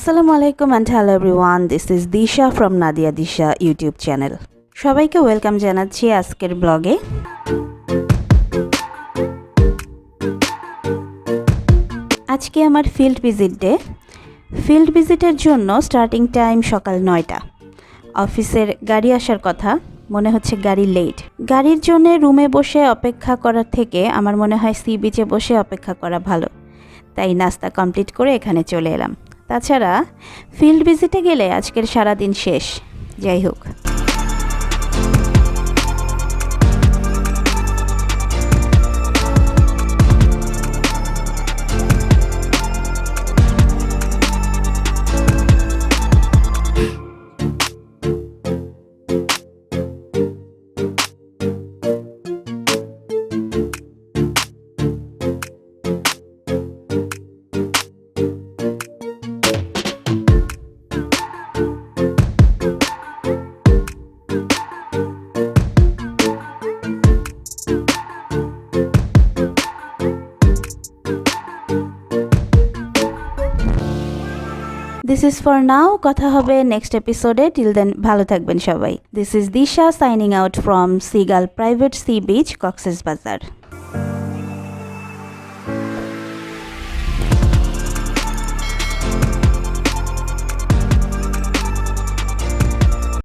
আসসালামু আলাইকুম and hello everyone, this is Disha from Nadia Disha YouTube channel. সবাইকে welcome জানাচ্ছি আজকের ব্লগে। আজকে আমার ফিল্ড ভিজিট ডে। ফিল্ড ভিজিটের জন্য স্টার্টিং টাইম সকাল 9টা। অফিসের গাড়ি আসার কথা, মনে হচ্ছে গাড়ি লেট। গাড়ির জন্য রুমে বসে অপেক্ষা করার থেকে আমার মনে হয় সি বিচে বসে অপেক্ষা করা ভালো। তাই নাস্তা কমপ্লিট করে এখানে চলে এলাম। তাছাড়া ফিল্ড ভিজিটে গেলে আজকের সারা দিন শেষ। যাই হোক, this is for now. কথা হবে নেক্সট এপিসোডে। টিল দেন ভালো থাকবেন সবাই। This is Disha signing out from Seagull Private Sea Beach, Cox's Bazar.